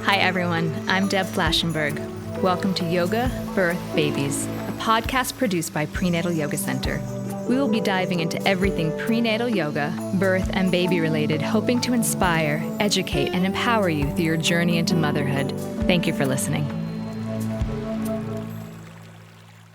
Hi, everyone. I'm Deb Flashenberg. Welcome to Yoga, Birth, Babies, a podcast produced by Prenatal Yoga Center. We will be diving into everything prenatal yoga, birth, and baby related, hoping to inspire, educate, and empower you through your journey into motherhood. Thank you for listening.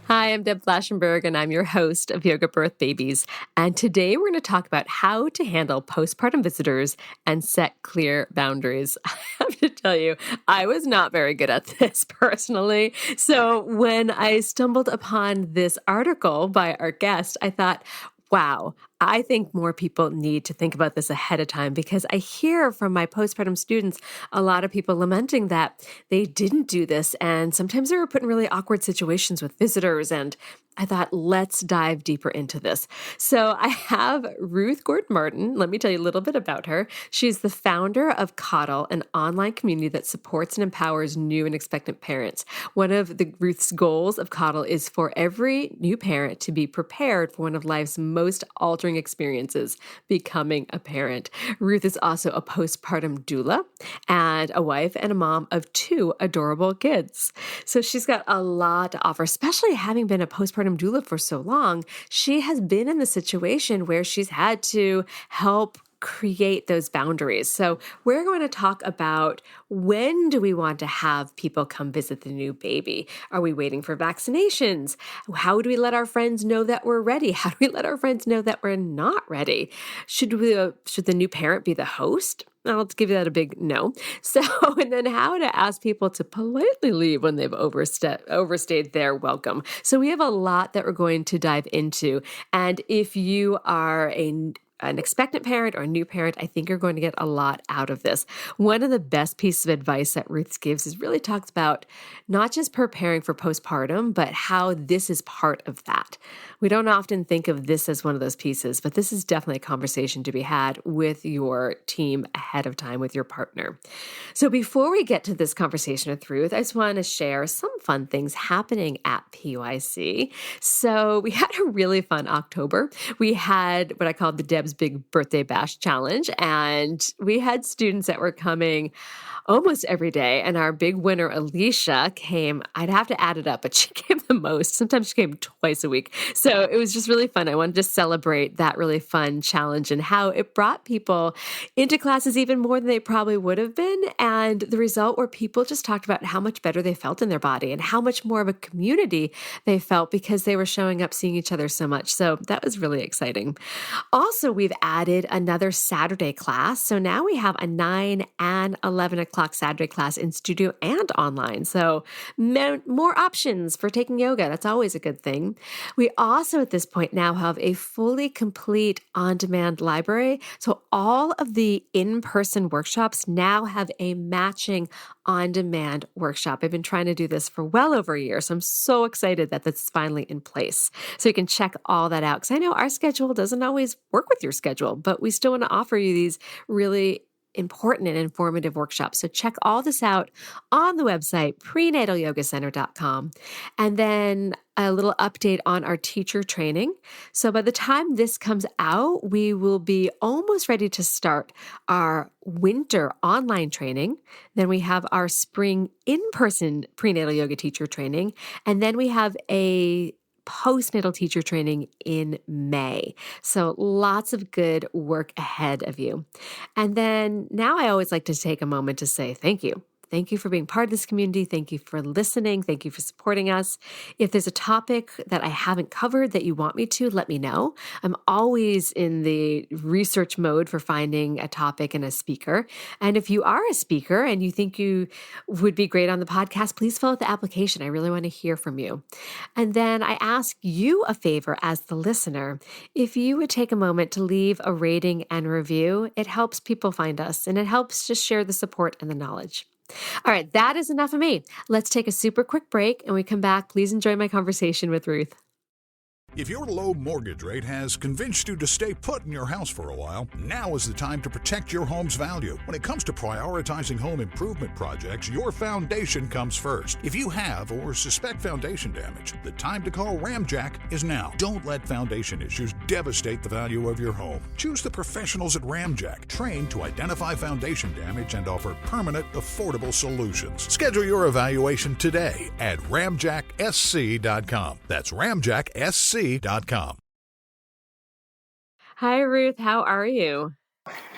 Hi, I'm Deb Flashenberg, and I'm your host of Yoga Birth Babies. And today we're going to talk about how to handle postpartum visitors and set clear boundaries. I have to tell you, I was not very good at this personally. So when I stumbled upon this article by our guest, I thought, wow, I think more people need to think about this ahead of time, because I hear from my postpartum students a lot of people lamenting that they didn't do this, and sometimes they were put in really awkward situations with visitors. And I thought, let's dive deeper into this. So I have Ruth Gordon-Martin. Let me tell you a little bit about her. She's the founder of CODDLE, an online community that supports and empowers new and expectant parents. One of Ruth's goals of CODDLE is for every new parent to be prepared for one of life's most altering experiences, becoming a parent. Ruth is also a postpartum doula and a wife and a mom of 2 adorable kids. So she's got a lot to offer, especially having been a postpartum doula for so long. She has been in the situation where she's had to help create those boundaries. So we're going to talk about, when do we want to have people come visit the new baby? Are we waiting for vaccinations? How do we let our friends know that we're ready? How do we let our friends know that we're not ready? Should the new parent be the host? Well, let's give you that a big no. So, and then how to ask people to politely leave when they've overstayed their welcome. So we have a lot that we're going to dive into. And if you are an expectant parent or a new parent, I think you're going to get a lot out of this. One of the best pieces of advice that Ruth gives is really talks about not just preparing for postpartum, but how this is part of that. We don't often think of this as one of those pieces, but this is definitely a conversation to be had with your team ahead of time, with your partner. So before we get to this conversation with Ruth, I just want to share some fun things happening at PYC. So we had a really fun October. We had what I called the Deb's Big Birthday Bash Challenge, and we had students that were coming almost every day. And our big winner, Alicia, came, I'd have to add it up, but she came the most. Sometimes she came twice a week. So it was just really fun. I wanted to celebrate that really fun challenge and how it brought people into classes even more than they probably would have been. And the result where people just talked about how much better they felt in their body and how much more of a community they felt because they were showing up, seeing each other so much. So that was really exciting. Also, we've added another Saturday class. So now we have a 9 and 11 o'clock Saturday class in studio and online. So more options for taking yoga. That's always a good thing. We also at this point now have a fully complete on-demand library. So all of the in-person workshops now have a matching on-demand workshop. I've been trying to do this for well over a year, so I'm so excited that that's finally in place. So you can check all that out, because I know our schedule doesn't always work with your schedule, but we still want to offer you these really important and informative workshops. So check all this out on the website, prenatalYogaCenter.com. And then a little update on our teacher training. So by the time this comes out, we will be almost ready to start our winter online training. Then we have our spring in-person prenatal yoga teacher training. And then we have a postnatal teacher training in May. So lots of good work ahead of you. And then now I always like to take a moment to say thank you. Thank you for being part of this community. Thank you for listening. Thank you for supporting us. If there's a topic that I haven't covered that you want me to, let me know. I'm always in the research mode for finding a topic and a speaker. And if you are a speaker and you think you would be great on the podcast, please fill out the application. I really want to hear from you. And then I ask you a favor as the listener. If you would take a moment to leave a rating and review, it helps people find us, and it helps just share the support and the knowledge. All right, that is enough of me. Let's take a super quick break, and when we come back, please enjoy my conversation with Ruth. If your low mortgage rate has convinced you to stay put in your house for a while, now is the time to protect your home's value. When it comes to prioritizing home improvement projects, your foundation comes first. If you have or suspect foundation damage, the time to call Ramjack is now. Don't let foundation issues devastate the value of your home. Choose the professionals at Ramjack, trained to identify foundation damage and offer permanent, affordable solutions. Schedule your evaluation today at ramjacksc.com. That's ramjacksc.com. Hi, Ruth. How are you?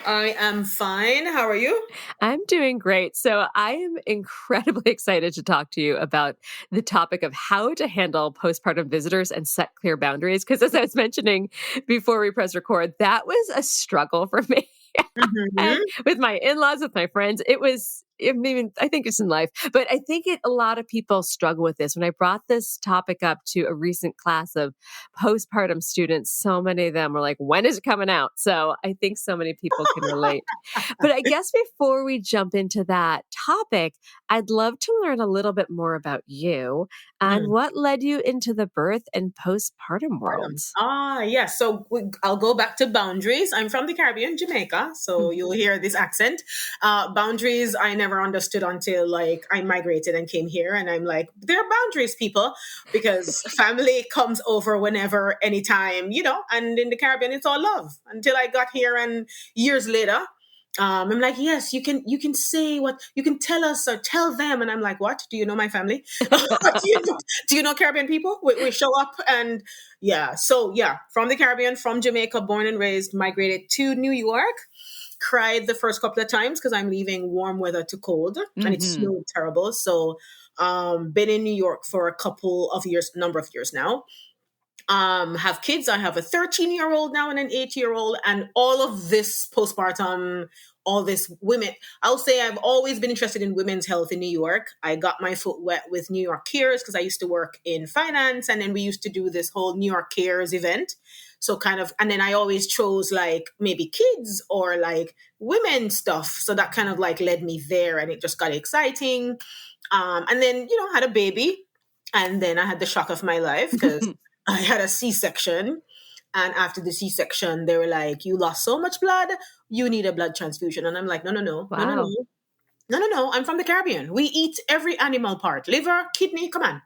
I am fine. How are you? I'm doing great. So I am incredibly excited to talk to you about the topic of how to handle postpartum visitors and set clear boundaries. Because as I was mentioning before we press record, that was a struggle for me. And with my in-laws, with my friends, I think it's in life, but I think a lot of people struggle with this. When I brought this topic up to a recent class of postpartum students, so many of them were like, when is it coming out? So I think so many people can relate. But I guess before we jump into that topic, I'd love to learn a little bit more about you and what led you into the birth and postpartum worlds. Yes. So I'll go back to boundaries. I'm from the Caribbean, Jamaica. So you'll hear this accent. Boundaries, I never understood until I migrated and came here. And I'm like, there are boundaries, people, because family comes over whenever, anytime, and in the Caribbean, it's all love until I got here. And years later, I'm like, yes, you can say what you can tell us or tell them. And I'm like, what? Do you know my family? do you know Caribbean people? We show up and yeah. So yeah, from the Caribbean, from Jamaica, born and raised, migrated to New York, cried the first couple of times because I'm leaving warm weather to cold and it snowed terrible. So, been in New York for a number of years now. Have kids. I have a 13-year-old now and an 8-year-old, and all of this postpartum, all this women. I'll say I've always been interested in women's health in New York. I got my foot wet with New York Cares because I used to work in finance, and then we used to do this whole New York Cares event. So and then I always chose maybe kids or women stuff. So that kind of led me there, and it just got exciting. And then, had a baby, and then I had the shock of my life because I had a C-section, and after the C-section, they were like, you lost so much blood, you need a blood transfusion. And I'm like, no. I'm from the Caribbean. We eat every animal part, liver, kidney. Come on.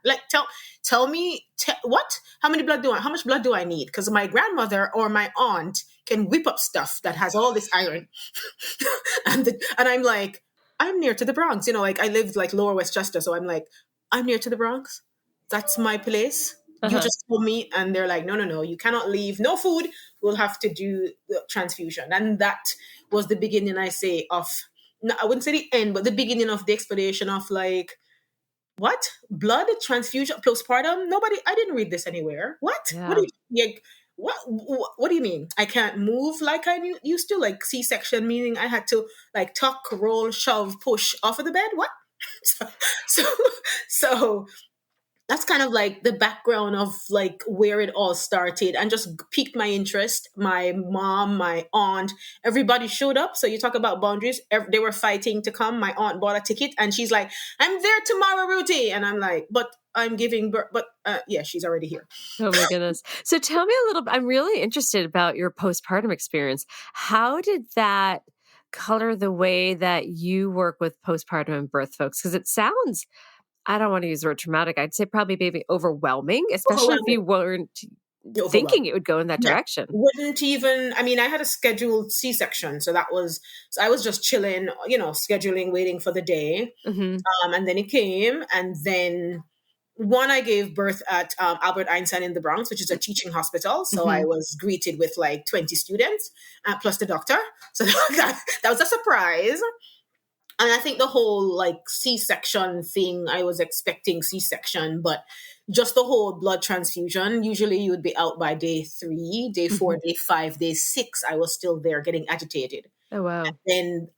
Tell me what? How much blood do I need? Because my grandmother or my aunt can whip up stuff that has all this iron. and I'm like, I'm near to the Bronx. I lived Lower Westchester. So I'm like, I'm near to the Bronx. That's my place. You just told me, and they're like, no, you cannot leave. No food. We'll have to do the transfusion. And that was the beginning, I wouldn't say the end, but the beginning of the explanation of what? Blood transfusion, postpartum? I didn't read this anywhere. What? Yeah. What do you mean? I can't move like I used to, C-section, meaning I had to tuck, roll, shove, push off of the bed? What? So that's kind of the background of where it all started, and just piqued my interest. My mom, my aunt, everybody showed up. So you talk about boundaries. They were fighting to come. My aunt bought a ticket and she's like, I'm there tomorrow, Ruthie. And I'm like, but I'm giving birth. But yeah, she's already here. Oh my goodness. So tell me a little bit, I'm really interested about your postpartum experience. How did that color the way that you work with postpartum and birth folks? Because it sounds, I don't want to use the word traumatic. I'd say probably maybe overwhelming, especially if you weren't thinking it would go in that direction. Wouldn't even, I had a scheduled C-section. So I was just chilling, scheduling, waiting for the day. And then it came. And then I gave birth at Albert Einstein in the Bronx, which is a teaching hospital. So I was greeted with 20 students plus the doctor. So that was a surprise. And I think the whole C-section thing, I was expecting C-section, but just the whole blood transfusion, usually you would be out by day 3, day 4, day 5, day 6. I was still there getting agitated. Oh, wow. And then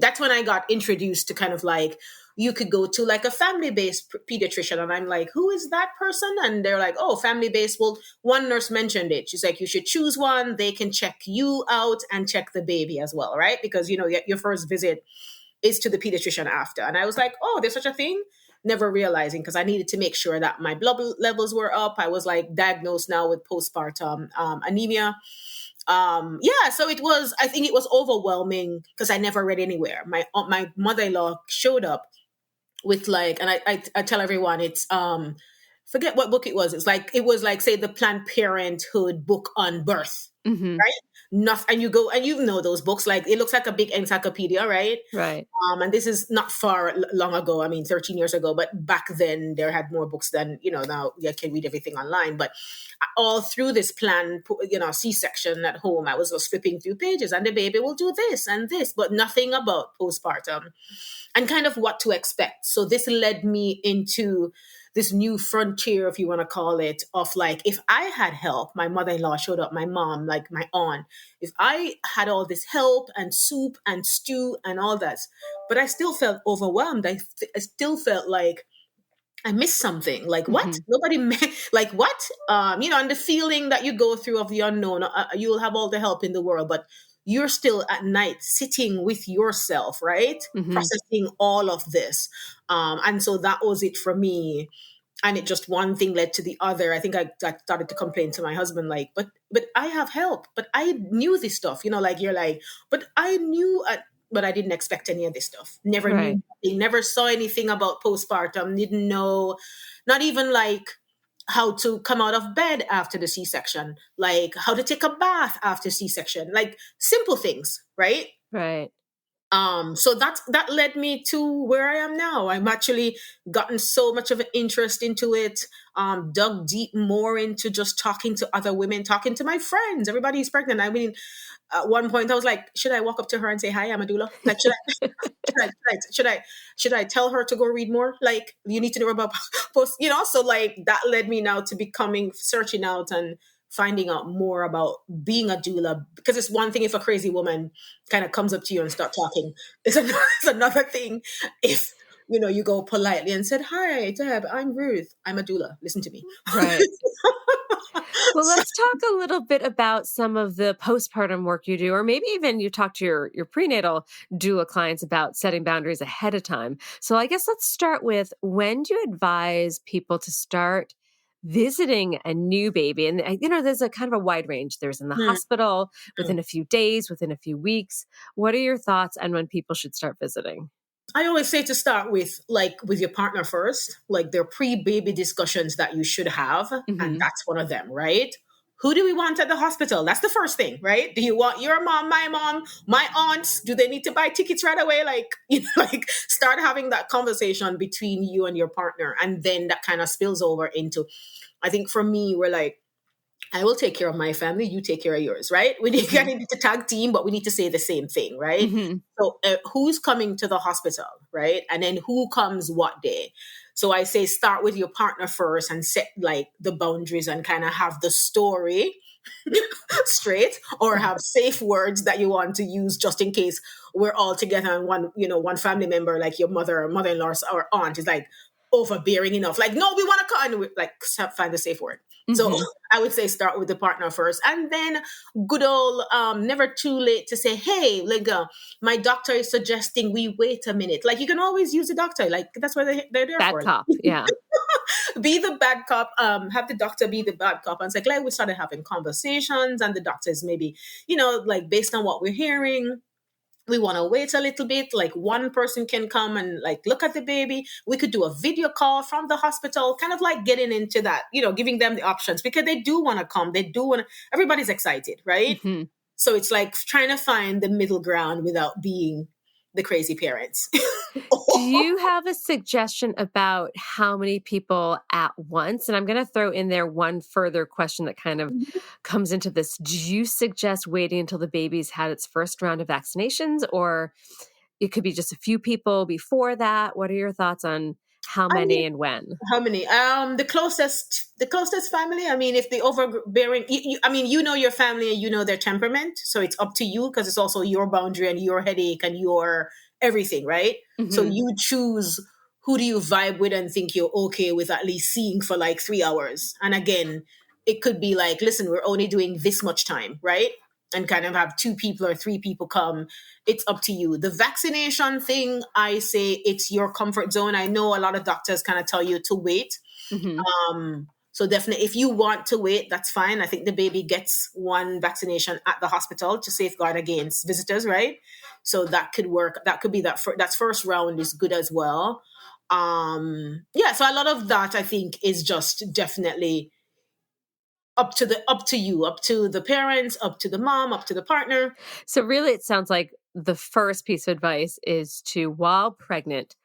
that's when I got introduced to kind of you could go to a family-based pediatrician. And I'm like, who is that person? And they're like, oh, family-based. Well, one nurse mentioned it. She's like, you should choose one. They can check you out and check the baby as well, right? Because, your first visit is to the pediatrician after. And I was like, oh, there's such a thing. never realizing, because I needed to make sure that my blood levels were up. I was like diagnosed now with postpartum anemia. So I think it was overwhelming because I never read anywhere. My mother-in-law showed up with like, and I tell everyone it's, forget what book it was. It was like, say, the Planned Parenthood book on birth, Mm-hmm. right? Nothing, and you go and you know those books, like it looks like a big encyclopedia, right? Right. And this is not far long ago. I mean, 13 years ago, but back then there had more books than, now you can read everything online. But all through this plan, C-section at home, I was just flipping through pages, and the baby will do this and this, but nothing about postpartum and kind of what to expect. So this led me into this new frontier, if you want to call it, of like, if I had help, my mother-in-law showed up, my mom, like my aunt, if I had all this help and soup and stew and all that, but I still felt overwhelmed. I still felt like I missed something. Like, what? Mm-hmm. Nobody, like, what? And the feeling that you go through of the unknown, you'll have all the help in the world, but you're still at night sitting with yourself, right? Mm-hmm. Processing all of this. And so that was it for me. And it just, one thing led to the other. I think I started to complain to my husband, like, but I have help, but I knew this stuff, like you're like, but I knew, but I didn't expect any of this stuff. Never Right. knew, never saw anything about postpartum, didn't know, not even like how to come out of bed after the C-section, like how to take a bath after C-section, like simple things, right? Right. So that led me to where I am now. I'm actually gotten so much of an interest into it, dug deep more into just talking to other women, talking to my friends. Everybody's pregnant. I mean, at one point I was like, should I walk up to her and say, hi, I'm a doula? Like, should I tell her to go read more? Like, you need to know about post, so like that led me now to searching out and finding out more about being a doula, because it's one thing if a crazy woman kind of comes up to you and start talking. It's another thing if, you go politely and said, hi, Deb, I'm Ruth. I'm a doula. Listen to me. Right. Well, let's talk a little bit about some of the postpartum work you do, or maybe even you talk to your prenatal doula clients about setting boundaries ahead of time. So I guess let's start with, when do you advise people to start visiting a new baby? And, there's a kind of a wide range. There's in the hospital, within a few days, within a few weeks. What are your thoughts on when people should start visiting? I always say to start with your partner first, like their pre-baby discussions that you should have. Mm-hmm. And that's one of them, right? Who do we want at the hospital? That's the first thing, right? Do you want your mom, my aunts? Do they need to buy tickets right away? Like start having that conversation between you and your partner. And then that kind of spills over into, I think for me, we're like, I will take care of my family, you take care of yours, right? We need to tag team, but we need to say the same thing, right? Mm-hmm. So who's coming to the hospital, right? And then who comes what day? So I say start with your partner first and set like the boundaries and kind of have the story straight, or have safe words that you want to use just in case we're all together and one family member, like your mother-in-law or aunt is like overbearing enough. Like, no, we want to cut, and we like find the safe word. Mm-hmm. So I would say start with the partner first, and then good old, never too late to say, hey, like my doctor is suggesting we wait a minute. Like you can always use the doctor. Like that's what they're there Bad for. cop, yeah. Be the bad cop. Have the doctor be the bad cop. And it's like we started having conversations, and the doctors maybe, like based on what we're hearing, we want to wait a little bit. Like one person can come and like look at the baby. We could do a video call from the hospital, kind of like getting into that, giving them the options, because they do want to come. They do want to, everybody's excited, right? Mm-hmm. So it's like trying to find the middle ground without being the crazy parents. Do you have a suggestion about how many people at once? And I'm going to throw in there one further question that kind of comes into this. Do you suggest waiting until the baby's had its first round of vaccinations, or it could be just a few people before that? What are your thoughts on how many and when? How many? The closest family. I mean, if the overbearing, your family and you know their temperament, so it's up to you, because it's also your boundary and your headache and your everything, right? Mm-hmm. So you choose who do you vibe with and think you're okay with at least seeing for like 3 hours. And again, it could be like, listen, we're only doing this much time, right? and kind of have 2 people or 3 people come. It's up to you. The vaccination thing, I say it's your comfort zone. I know a lot of doctors kind of tell you to wait. So definitely, if you want to wait, that's fine. I think the baby gets 1 vaccination at the hospital to safeguard against visitors, right? So that could work. That could be that's first round is good as well. So a lot of that I think is just definitely up to you, up to the parents, up to the mom, up to the partner. So really, it sounds like the first piece of advice is to, while pregnant,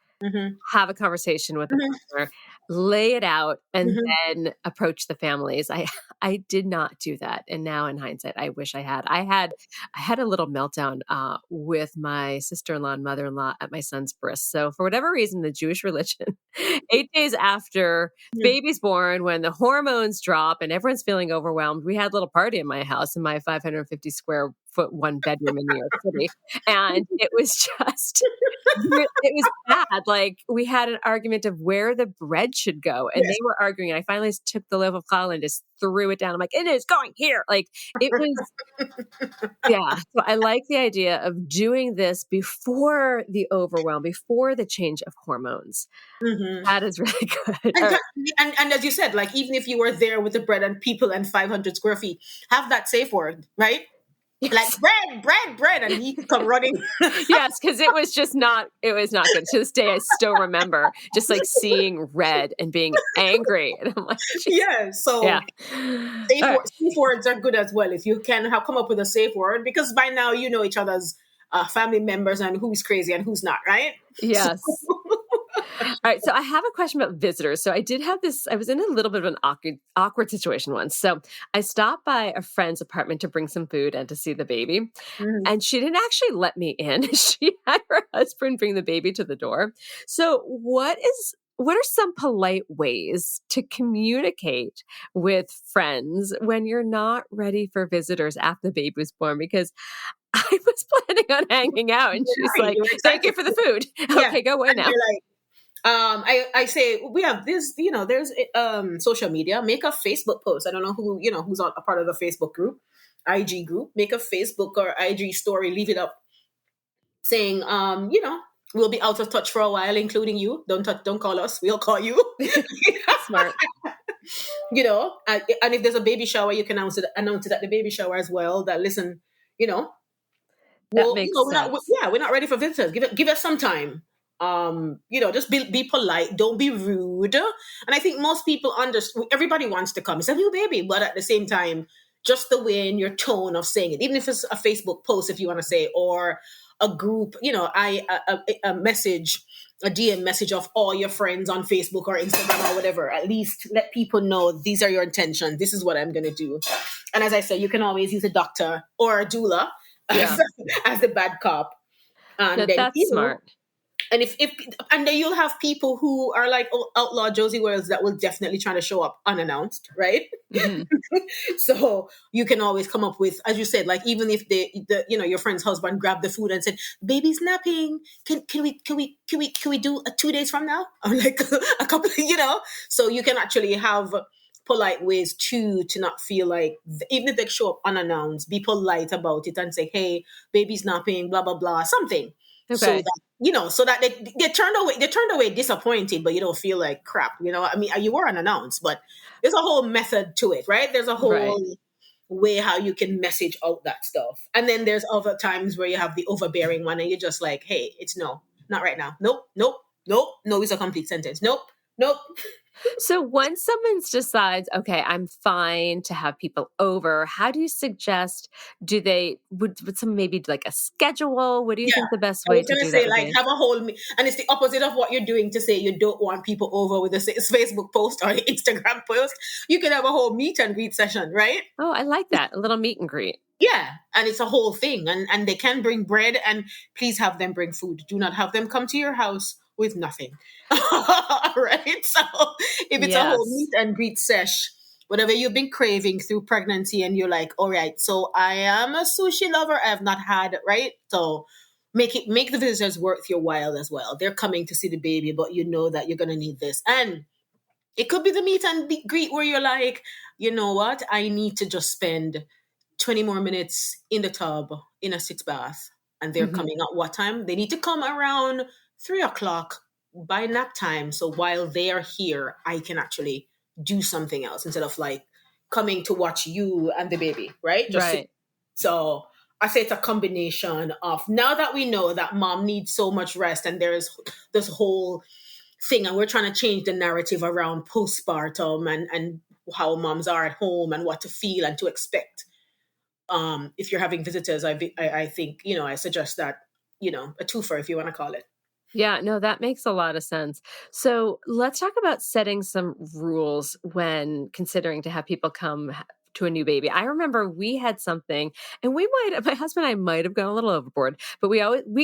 have a conversation with the partner, lay it out, and then approach the families. I did not do that, and now in hindsight, I wish I had. I had a little meltdown with my sister-in-law and mother-in-law at my son's birth. So for whatever reason, the Jewish religion, 8 days after baby's born, when the hormones drop and everyone's feeling overwhelmed, we had a little party in my house in my 550 square foot 1 bedroom in New York City, and it was just. It was bad. Like, we had an argument of where the bread should go, and they were arguing. And I finally took the loaf of challah and just threw it down. I'm like, it is going here. Like, it was, yeah. So I like the idea of doing this before the overwhelm, before the change of hormones. That is really good. And as you said, like, even if you were there with the bread and people and 500 square feet, have that safe word, right? Like bread, and he come running. Yes, because it was not good. To this day, I still remember just like seeing red and being angry. And I'm like, safe words are good as well. If you can come up with a safe word, because by now you know each other's family members and who's crazy and who's not, right? Yes. All right. So I have a question about visitors. So I did have this, I was in a little bit of an awkward situation once. So I stopped by a friend's apartment to bring some food and to see the baby. And she didn't actually let me in. She had her husband bring the baby to the door. So what are some polite ways to communicate with friends when you're not ready for visitors after the baby was born? Because I was planning on hanging out, and she's like, thank you for the food. Okay, go away now. I say we have this, there's social media. Make a Facebook post. I don't know who's on a part of the Facebook group, IG group. Make a Facebook or IG story. Leave it up, saying, we'll be out of touch for a while, including you. Don't call us. We'll call you. Smart. And if there's a baby shower, you can announce it at the baby shower as well. That listen, that makes sense. We're not ready for visitors. Give us some time. Just be polite. Don't be rude. And I think most people everybody wants to come. It's a new baby, but at the same time, just the way in your tone of saying it, even if it's a Facebook post, if you want to say, or a group, a message, a DM message of all your friends on Facebook or Instagram or whatever, at least let people know these are your intentions. This is what I'm going to do. And as I said, you can always use a doctor or a doula as the bad cop. And that's smart. And and then you'll have people who are like outlaw Josie Wells that will definitely try to show up unannounced, right? So you can always come up with, as you said, like, even if your friend's husband grabbed the food and said, "Baby's napping. Can we do 2 days from now?" Or like a couple, So you can actually have polite ways to not feel like, even if they show up unannounced, be polite about it and say, "Hey, baby's napping, blah blah blah," something. Okay. So that they turned away disappointed, but you don't feel like crap. I mean, you were unannounced, but there's a whole method to it, right? There's a whole way how you can message out that stuff. And then there's other times where you have the overbearing one and you're just like, hey, it's no, not right now. Nope. No is a complete sentence. Nope. So once someone decides, okay, I'm fine to have people over, how do you suggest, would someone maybe do like a schedule? What do you think the best way to do that? Like, have a whole, and it's the opposite of what you're doing to say you don't want people over with a Facebook post or an Instagram post. You can have a whole meet and greet session, right? Oh, I like that. A little meet and greet. Yeah. And it's a whole thing. And they can bring bread, and please have them bring food. Do not have them come to your house with nothing. Right? So if it's a whole meet and greet sesh, whatever you've been craving through pregnancy, and you're like, all right, so I am a sushi lover, I have not had, right? So make the visitors worth your while as well. They're coming to see the baby, but you know that you're going to need this. And it could be the meet and greet where you're like, you know what? I need to just spend 20 more minutes in the tub in a sitz bath, and they're coming at what time? They need to come around 3 o'clock by nap time. So while they are here, I can actually do something else instead of like coming to watch you and the baby, right? Right. So I say it's a combination of, now that we know that mom needs so much rest, and there's this whole thing, and we're trying to change the narrative around postpartum and how moms are at home and what to feel and to expect. If you're having visitors, I think, I suggest that, a twofer, if you want to call it. Yeah, no, that makes a lot of sense. So let's talk about setting some rules when considering to have people come to a new baby. I remember we had something, and my husband and I might have gone a little overboard, but we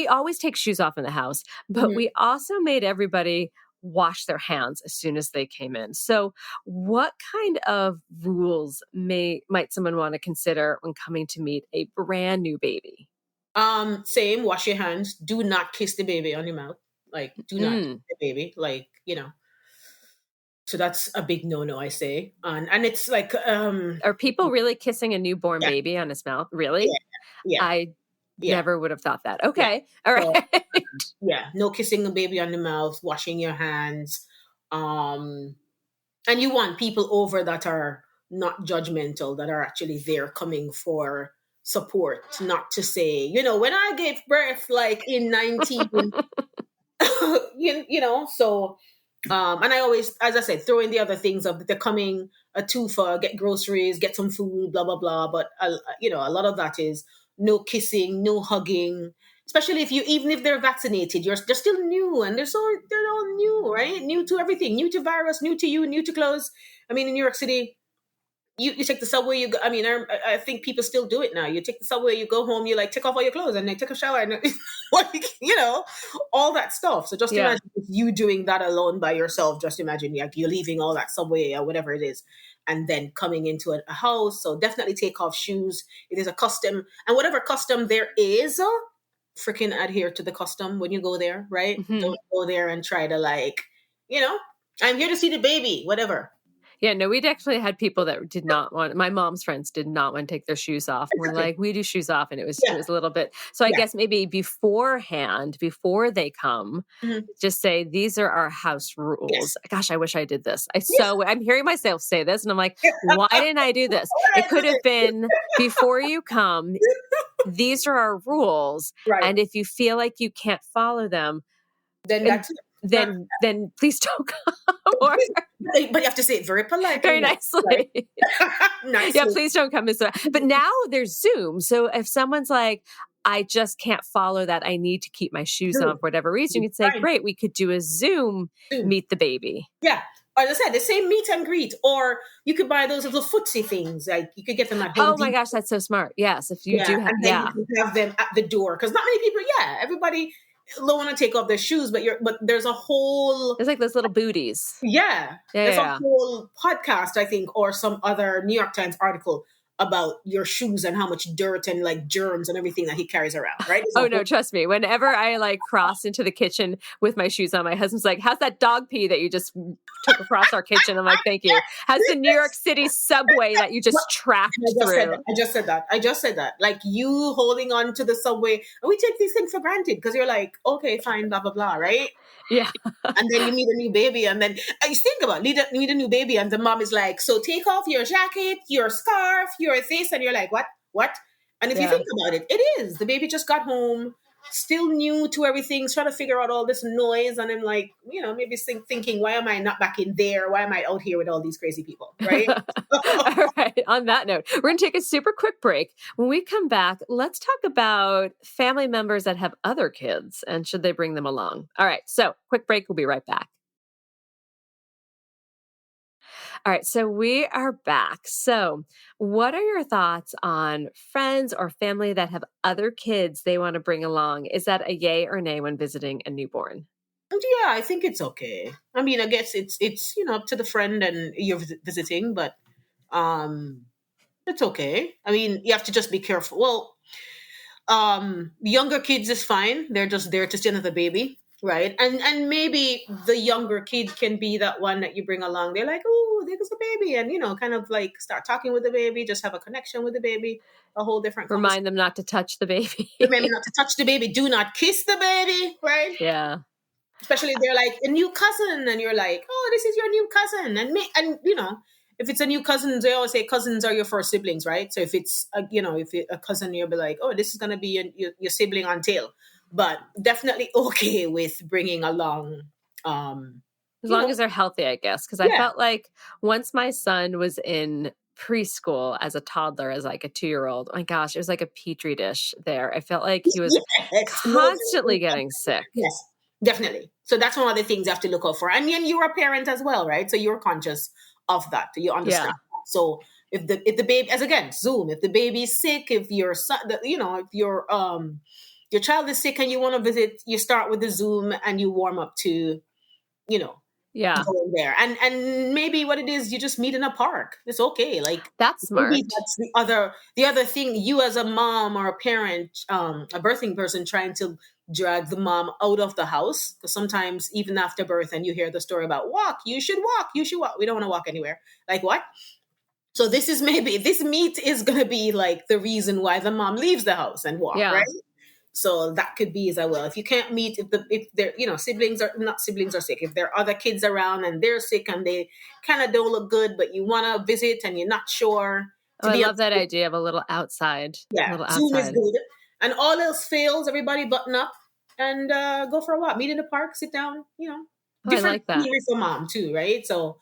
always take shoes off in the house, but we also made everybody wash their hands as soon as they came in. So what kind of rules might someone want to consider when coming to meet a brand new baby? Same, wash your hands. Do not kiss the baby on your mouth. Like, do not kiss the baby. Like, so that's a big no-no, I say. And it's like, are people really kissing a newborn baby on his mouth? Really? Yeah. I never would have thought that. Okay. All right. So, no kissing a baby on the mouth, washing your hands. And you want people over that are not judgmental, that are actually there coming for support, not to say, when I gave birth like in 19 so and I always, as I said, throw in the other things of they're coming a twofer, get groceries, get some food, blah blah blah, but a lot of that is no kissing, no hugging, especially even if they're vaccinated, they're still new, and they're all new, right? New to everything, new to virus, new to you, new to clothes. I mean, in New York City, you take the subway, I think people still do it now. You take the subway, you go home, you like take off all your clothes and then take a shower and like, all that stuff. So just imagine if you doing that alone by yourself. Just imagine like you're leaving all that subway or whatever it is and then coming into a house. So definitely take off shoes. It is a custom, and whatever custom there is, freaking adhere to the custom when you go there, right? Don't go there and try to like, I'm here to see the baby, whatever. Yeah, no, we'd actually had people that did not want, my mom's friends did not want to take their shoes off. And we're like, we do shoes off. And it was a little bit. So I guess maybe beforehand, before they come, just say, these are our house rules. Yes. Gosh, I wish I did this. I'm hearing myself say this and I'm like, why didn't I do this? It could have been before you come, these are our rules. Right. And if you feel like you can't follow them, then that's it. Then please don't come. But you have to say it very politely. Very nicely. Nicely. Yeah, please don't come. But now there's Zoom. So if someone's like, I just can't follow that, I need to keep my shoes on for whatever reason, you could say, great, we could do a Zoom meet the baby. Yeah. As I said, the same meet and greet. Or you could buy those little footsie things. Like you could get them at Home Depot. My gosh, that's so smart. Yes, if you do have, and then you can have them at the door. Because not many people, everybody don't want to take off their shoes, but there's a whole... There's like those little booties. There's a whole podcast, I think, or some other New York Times article about your shoes and how much dirt and like germs and everything that he carries around, right? No, trust me. Whenever I like cross into the kitchen with my shoes on, my husband's like, how's that dog pee that you just took across our kitchen? I'm like, thank you. How's the New York City subway that you just tracked through? I just said that. Like you holding on to the subway. And we take these things for granted because you're like, okay, fine, blah, blah, blah, right? Yeah. And then you meet a new baby, and then you think about meet a new baby, and the mom is like, so take off your jacket, your scarf, your this, and you're like, what? And if you think about it, it is. The baby just got home, still new to everything, trying to figure out all this noise, and I'm like, maybe thinking, why am I not back in there? Why am I out here with all these crazy people, right? All right. On that note, we're going to take a super quick break. When we come back, let's talk about family members that have other kids and should they bring them along. All right. So quick break. We'll be right back. All right, so we are back. So what are your thoughts on friends or family that have other kids they want to bring along? Is that a yay or nay when visiting a newborn? Yeah, I think it's okay. I mean, I guess it's up to the friend and you're visiting, but it's okay. I mean, you have to just be careful. Well, younger kids is fine. They're just there to see another baby. right? And maybe the younger kid can be that one that you bring along. They're like, oh, there's a baby, and kind of like start talking with the baby, just have a connection with the baby, a whole different conversation. Remind them not to touch the baby. Remember not to touch the baby. Do not kiss the baby, right? Yeah. Especially if they're like a new cousin, and you're like, oh, this is your new cousin, and if it's a new cousin, they always say cousins are your first siblings, right? So if it's a cousin, you'll be like, oh, this is gonna be your sibling on tail, but definitely okay with bringing along. As long as they're healthy, I guess. Because I felt like once my son was in preschool as a toddler, as like a 2-year-old, oh my gosh, it was like a petri dish there. I felt like he was constantly getting sick. Yes, definitely. So that's one of the things you have to look out for. And then you're a parent as well, right? So you're conscious of that. You understand that. So if the baby, as again, Zoom, if the baby's sick, if your son, if your child is sick and you want to visit, you start with the Zoom and you warm up to, going there. And maybe what it is, you just meet in a park. It's okay. Like that's smart. That's the other thing, you as a mom or a parent, a birthing person trying to drag the mom out of the house. Because sometimes even after birth and you hear the story about you should walk. We don't want to walk anywhere. Like what? So this meet is going to be like the reason why the mom leaves the house and walk, right? So that could be as well. If you can't meet, if they're, siblings are not siblings are sick. If there are other kids around and they're sick and they kind of don't look good, but you want to visit and you're not sure. I love that idea of a little outside. Yeah, Zoom is good. And all else fails, everybody button up and go for a walk. Meet in the park, sit down. Different I like that. for mom too, right? So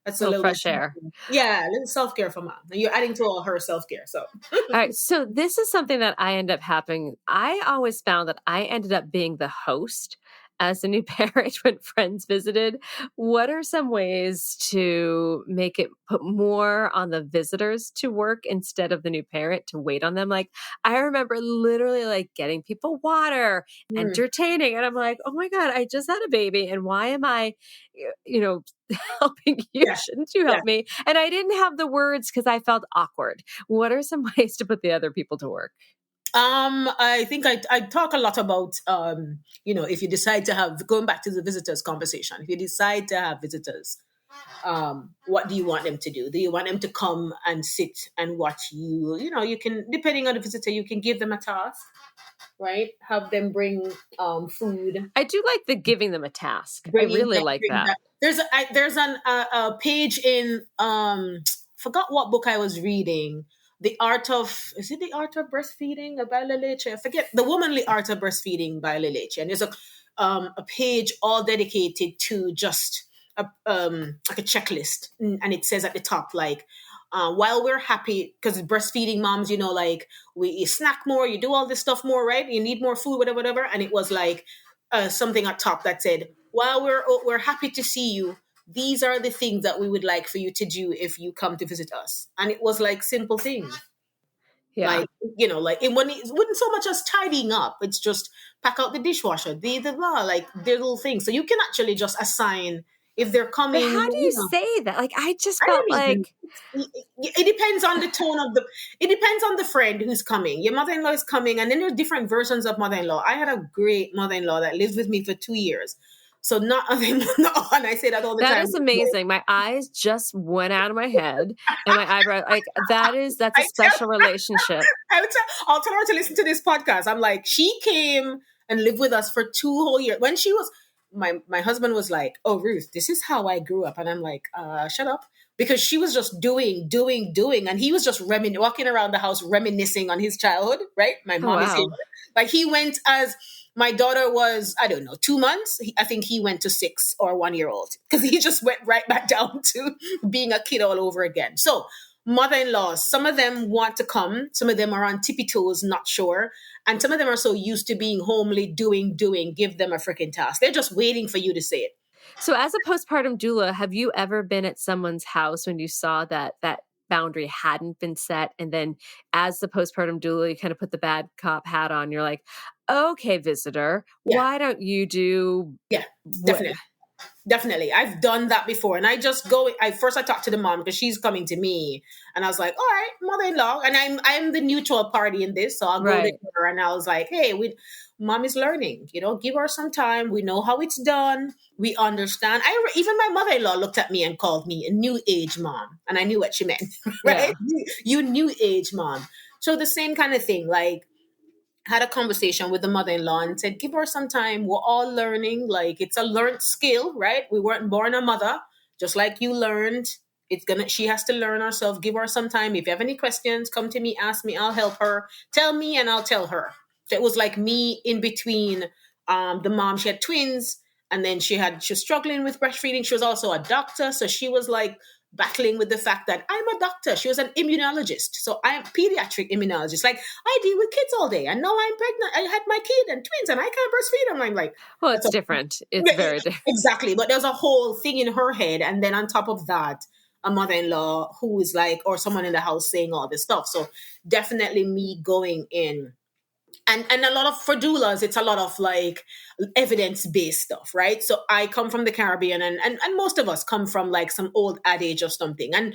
that's a little fresh air. Yeah, a little self-care for mom. And you're adding to all her self-care. So all right. So this is something that I end up happening. I always found that I ended up being the host as a new parent when friends visited. What are some ways to make it put more on the visitors to work instead of the new parent to wait on them? Like I remember literally like getting people water, entertaining. And I'm like, oh my God, I just had a baby. And why am I, helping you? Shouldn't you help me? And I didn't have the words because I felt awkward. What are some ways to put the other people to work? I think I talk a lot about, if you decide to have, going back to the visitors conversation, if you decide to have visitors, what do you want them to do? Do you want them to come and sit and watch you? You can, depending on the visitor, you can give them a task, right? Have them bring food. I do like the giving them a task. I really like that. There's a page in, forgot what book I was reading. The Art of Breastfeeding by Leche? I forget. The Womanly Art of Breastfeeding by Leche. And there's a page all dedicated to just like a checklist. And it says at the top, like, while we're happy, because breastfeeding moms, like you snack more, you do all this stuff more, right? You need more food, whatever. And it was like something at top that said, while we're happy to see you, these are the things that we would like for you to do if you come to visit us. And it was like simple things. Yeah. Like it wouldn't so much as tidying up. It's just pack out the dishwasher, like the little things. So you can actually just assign if they're coming. But how do you say that? Like, I just felt like it depends on the tone of it depends on the friend who's coming. Your mother-in-law is coming, and then there are different versions of mother-in-law. I had a great mother-in-law that lived with me for 2 years. So and I say that all the time. That is amazing. My eyes just went out of my head and my eyebrow. Like that's a special relationship. I'll tell her to listen to this podcast. I'm like, she came and lived with us for 2 whole years. When she was, my husband was like, oh, Ruth, this is how I grew up. And I'm like, shut up. Because she was just doing. And he was just walking around the house reminiscing on his childhood, right? My mom is here. Like he went as... My daughter was, I don't know, 2 months. I think he went to 6 or 1 year old because he just went right back down to being a kid all over again. So mother-in-laws, some of them want to come. Some of them are on tippy toes, not sure. And some of them are so used to being homely, doing, give them a freaking task. They're just waiting for you to say it. So as a postpartum doula, have you ever been at someone's house when you saw that boundary hadn't been set, and then as the postpartum doula, you kind of put the bad cop hat on? You're like, okay, visitor, why don't you do? Yeah, definitely. Definitely. I've done that before. And I just go, I talked to the mom because she's coming to me. And I was like, all right, mother-in-law. And I'm the neutral party in this. So I'll go to Right. her and I was like, hey, mom is learning, give her some time. We know how it's done. We understand. Even my mother-in-law looked at me and called me a new age mom. And I knew what she meant, right? Yeah. You new age mom. So the same kind of thing, like, had a conversation with the mother-in-law and said, give her some time. We're all learning. Like, it's a learned skill, right? We weren't born a mother, just like you learned. She has to learn herself. Give her some time. If you have any questions, come to me, ask me, I'll help her. Tell me and I'll tell her. So it was like me in between the mom. She had twins, and then she was struggling with breastfeeding. She was also a doctor. So she was like battling with the fact that I'm a doctor. She was an immunologist. So I'm pediatric immunologist. Like, I deal with kids all day. And now I'm pregnant. I had my kid and twins and I can't breastfeed. And I'm like, Well, it's different. It's very different. Exactly. But there's a whole thing in her head. And then on top of that, a mother-in-law who is like, or someone in the house saying all this stuff. So definitely me going in. And a lot of, for doulas, it's a lot of like evidence-based stuff, right? So I come from the Caribbean, and most of us come from like some old adage or something. And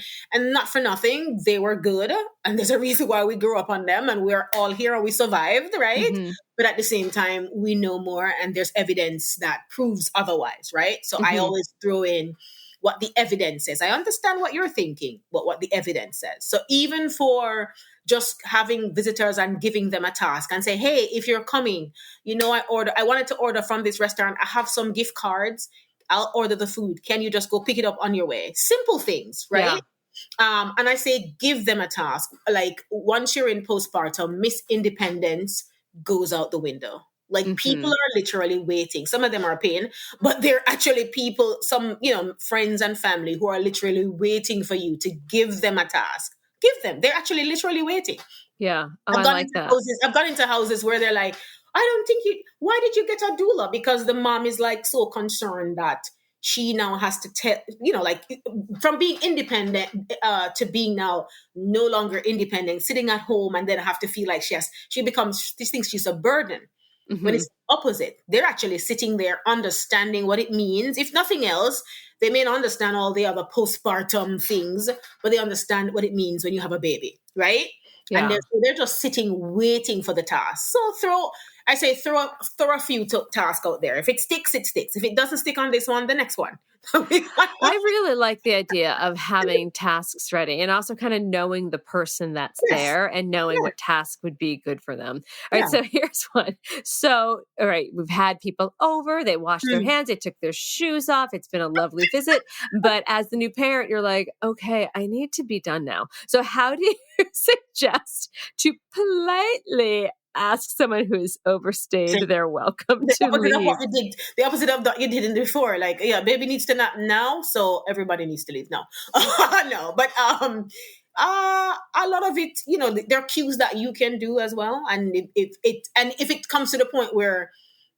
not for nothing, they were good. And there's a reason why we grew up on them, and we're all here and we survived, right? Mm-hmm. But at the same time, we know more, and there's evidence that proves otherwise, right? So I always throw in what the evidence says. I understand what you're thinking, but what the evidence says. So even for just having visitors and giving them a task and say, hey, if you're coming, I wanted to order from this restaurant. I have some gift cards. I'll order the food. Can you just go pick it up on your way? Simple things, right? Yeah. And I say, give them a task. Like, once you're in postpartum, Miss Independence goes out the window. Like, people are literally waiting. Some of them are paying, but they're actually people, some, friends and family who are literally waiting for you to give them a task. Give them. They're actually literally waiting. Yeah. Oh, I like that. I've gone into houses where they're like, I don't think why did you get a doula? Because the mom is like so concerned that she now has to tell, like, from being independent to being now no longer independent, sitting at home, and then have to feel like she thinks she's a burden. When it's opposite. They're actually sitting there understanding what it means. If nothing else, they may not understand all the other postpartum things, but they understand what it means when you have a baby, right? Yeah. And they're just sitting waiting for the task. So throw a few tasks out there. If it sticks, it sticks. If it doesn't stick on this one, the next one. I really like the idea of having tasks ready, and also kind of knowing the person that's there and knowing what task would be good for them. All right. So here's one. So, all right, we've had people over, they washed their hands, they took their shoes off. It's been a lovely visit. But as the new parent, you're like, okay, I need to be done now. So how do you suggest to politely ask someone who is overstayed they're welcome to leave? The opposite of what you did in before. Like, yeah, baby needs to nap now, so everybody needs to leave now. No, but a lot of it, there are cues that you can do as well. And if it comes to the point where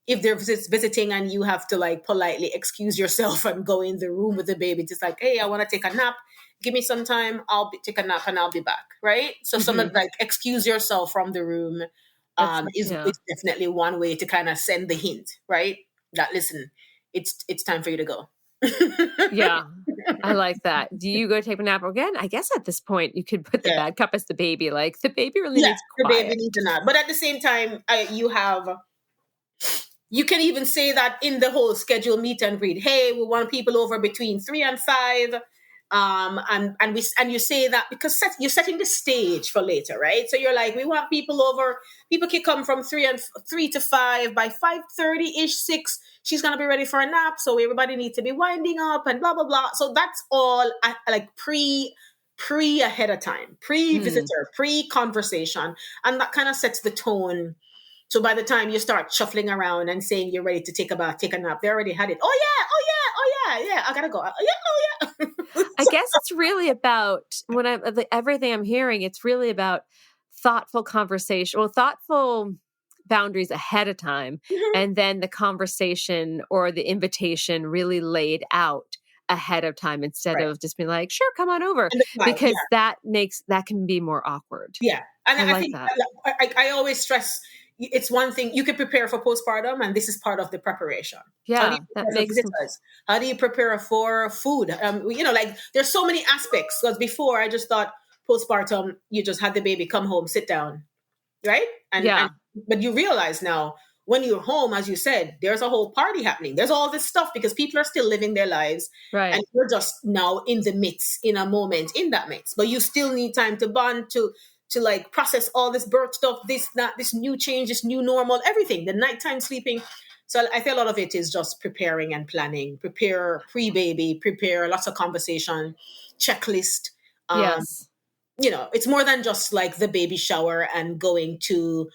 if they're visiting and you have to like politely excuse yourself and go in the room with the baby, just like, hey, I want to take a nap. Give me some time. Take a nap and I'll be back. Right. So someone like excuse yourself from the room. Is definitely one way to kind of send the hint, right? That, listen, it's time for you to go. Yeah, I like that. Do you go take a nap again? I guess at this point you could put the bad cup as the baby. Like, the baby really needs quiet. The baby needs a nap. But at the same time, you can even say that in the whole schedule meet and greet. Hey, we want people over between 3 and 5. And you say that because you're setting the stage for later, right? So you're like, we want people over. People can come from 3 to 5 by 5:30-ish, 6. She's gonna be ready for a nap, so everybody needs to be winding up and blah blah blah. So that's all like pre ahead of time, pre-visitor, pre-conversation, and that kind of sets the tone. So by the time you start shuffling around and saying you're ready to take a bath, take a nap, they already had it. Oh yeah, I gotta go. Oh yeah. I guess it's really about everything I'm hearing. It's really about thoughtful conversation, thoughtful boundaries ahead of time, and then the conversation or the invitation really laid out ahead of time instead of just being like, sure, come on over, because that can be more awkward. Yeah, and I think that. I always stress, it's one thing you could prepare for postpartum, and this is part of the preparation. How do Yeah, you that prepare for makes visitors? How do you prepare for food? Like there's so many aspects. Because before I just thought postpartum, you just had the baby come home, sit down, right? And yeah, but you realize now when you're home, as you said, there's a whole party happening. There's all this stuff because people are still living their lives, and right. you're just now in the midst, in a moment, in that midst. But you still need time to bond, to like process all this birth stuff, this new change, this new normal, everything, the nighttime sleeping. So I think a lot of it is just preparing and planning. Prepare pre-baby, prepare lots of conversation, checklist. Um, Yes. it's more than just like the baby shower and going to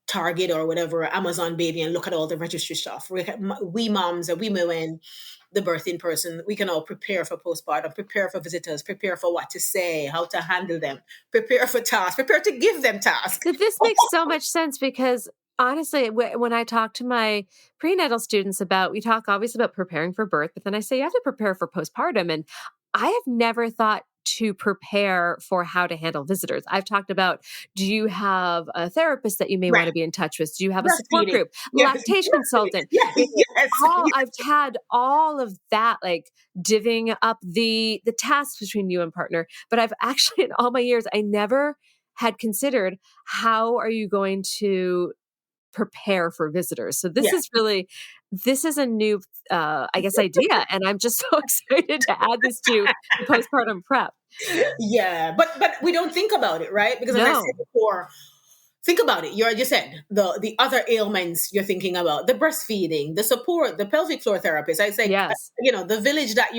Target or whatever, Amazon Baby, and look at all the registry stuff. We moms and we women, the birthing person, we can all prepare for postpartum, prepare for visitors, prepare for what to say, how to handle them, prepare for tasks, prepare to give them tasks. This makes so much sense because honestly, when I talk to my prenatal students we talk obviously about preparing for birth, but then I say you have to prepare for postpartum. And I have never thought to prepare for how to handle visitors. I've talked about, do you have a therapist that you may want Right. to be in touch with? Do you have a support Breastfeeding. group, Yes. lactation consultant? Yes. Yes. I've had all of that, like divvying up the tasks between you and partner. But I've actually, in all my years, I never had considered how are you going to prepare for visitors. So Yeah. this is a new, I guess, idea. And I'm just so excited to add this to the postpartum prep. Yeah. But we don't think about it, right? Because as I No. said before, think about it. You already said the other ailments you're thinking about, the breastfeeding, the support, the pelvic floor therapist. I say, Yes. the village that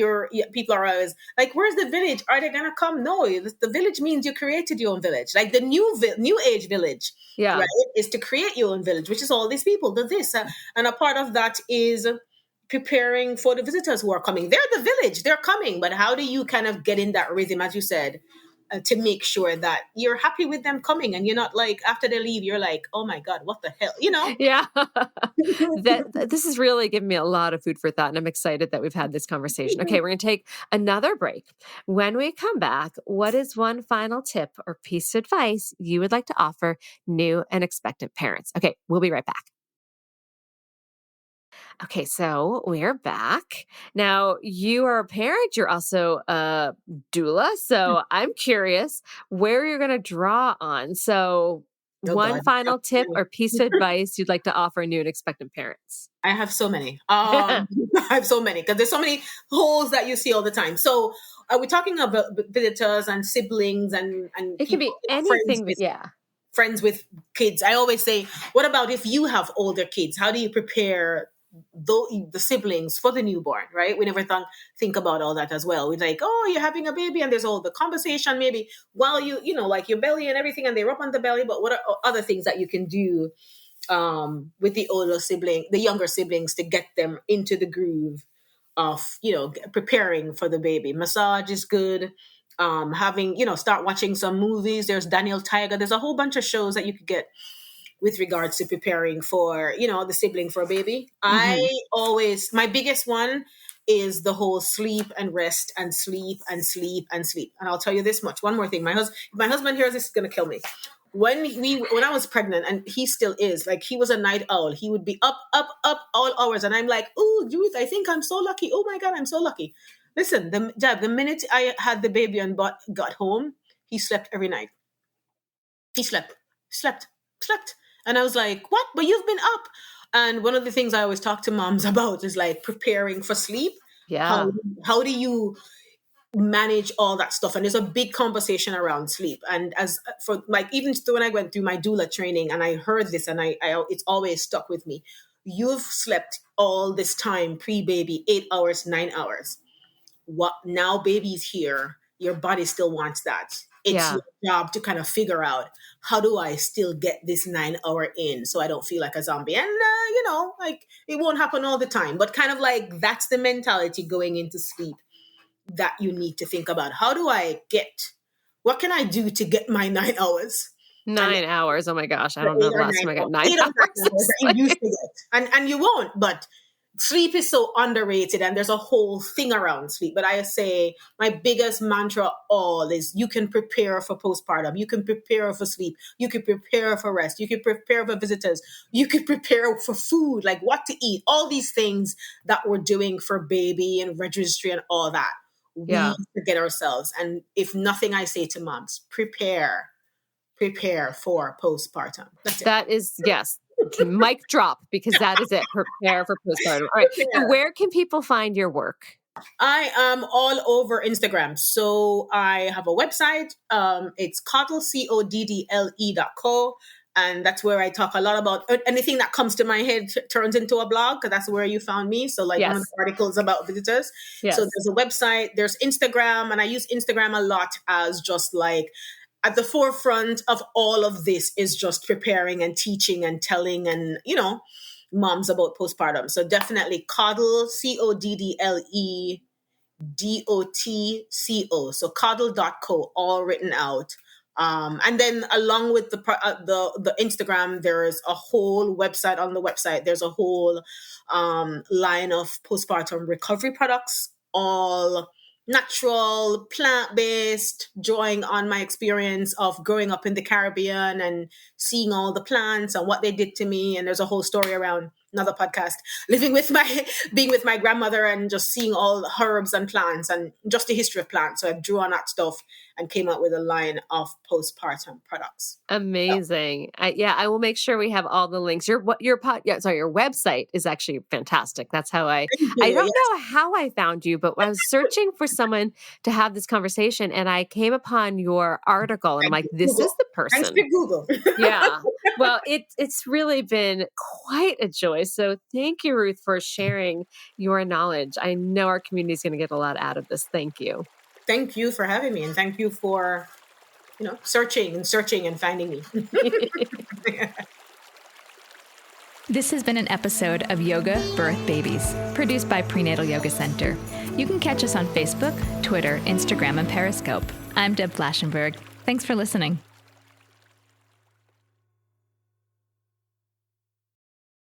people are always like, where's the village? Are they going to come? No, the village means you created your own village. Like the new age village, Yeah. right? Is to create your own village, which is all these people do this. And a part of that is preparing for the visitors who are coming. They're the village, they're coming. But how do you kind of get in that rhythm, as you said, to make sure that you're happy with them coming and you're not like after they leave you're like, oh my god, what the hell, Yeah. This is really giving me a lot of food for thought, and I'm excited that we've had this conversation. Okay, we're going to take another break. When we come back, what is one final tip or piece of advice you would like to offer new and expectant parents? Okay, we'll be right back. Okay, so we're back. Now, you are a parent, you're also a doula. So I'm curious where you're going to draw on. So, Oh one god, final tip or piece of advice you'd like to offer new and expectant parents? I have so many. I have so many because there's so many holes that you see all the time. So are we talking about visitors and siblings and It can be people, anything, but yeah. friends with kids? I always say, what about if you have older kids? How do you prepare the siblings for the newborn, right? We never think about all that as well. We're like, oh, you're having a baby and there's all the conversation maybe while like your belly and everything and they rub on the belly, but what are other things that you can do with the younger siblings to get them into the groove of, preparing for the baby? Massage is good. Start watching some movies. There's Daniel Tiger. There's a whole bunch of shows that you could get with regards to preparing for, the sibling for a baby. Mm-hmm. My biggest one is the whole sleep and rest and sleep and sleep and sleep. And I'll tell you this much. One more thing. If my husband hears this, he's going to kill me. When I was pregnant, and he still is, like, he was a night owl. He would be up all hours. And I'm like, oh, Ruth, I think I'm so lucky. Oh my God, I'm so lucky. Listen, the minute I had the baby and got home, he slept every night. He slept. And I was like, what? But you've been up. And one of the things I always talk to moms about is like preparing for sleep. Yeah. How do you manage all that stuff? And there's a big conversation around sleep. And as for like, even when I went through my doula training and I heard this and I it's always stuck with me. You've slept all this time pre-baby, 8 hours, 9 hours. What now? Baby's here. Your body still wants that. It's your job to kind of figure out, how do I still get this 9 hour in so I don't feel like a zombie? And, like it won't happen all the time, but kind of like that's the mentality going into sleep that you need to think about. What can I do to get my 9 hours? 9 hours. Oh my gosh. I don't know the last time I got 9 8 or 9 hours. hours that you used to get. And you won't, but sleep is so underrated, and there's a whole thing around sleep. But I say my biggest mantra all is you can prepare for postpartum. You can prepare for sleep. You can prepare for rest. You can prepare for visitors. You can prepare for food, like what to eat, all these things that we're doing for baby and registry and all that. Yeah. We forget ourselves. And if nothing, I say to moms, prepare for postpartum. That's it. That is, yes. Mic drop, because that is it. Prepare for postpartum. All right. So where can people find your work? I am all over Instagram. So I have a website. It's CODDLE, CODDLE.co. And that's where I talk a lot about anything that comes to my head turns into a blog, because that's where you found me. So like one of the articles about visitors. Yes. So there's a website, there's Instagram, and I use Instagram a lot as just like at the forefront of all of this is just preparing and teaching and telling and, moms about postpartum. So definitely CODDLE, CODDLEDOTCO. So CODDLE.co, all written out. And then along with the Instagram, there's a whole website. On the website, there's a whole line of postpartum recovery products, all natural, plant-based, drawing on my experience of growing up in the Caribbean and seeing all the plants and what they did to me. And there's a whole story around another podcast, being with my grandmother and just seeing all the herbs and plants and just the history of plants. So I drew on that stuff and came up with a line of postpartum products. Amazing. I will make sure we have all the links. Your website is actually fantastic. That's how I don't know how I found you, but I was searching for someone to have this conversation and I came upon your article and I'm like, this is the person. Thanks to Google. Yeah. Well, it's really been quite a joy. So thank you, Ruth, for sharing your knowledge. I know our community is going to get a lot out of this. Thank you. Thank you for having me, and thank you for, searching and finding me. This has been an episode of Yoga Birth Babies, produced by Prenatal Yoga Center. You can catch us on Facebook, Twitter, Instagram, and Periscope. I'm Deb Flaschenberg. Thanks for listening.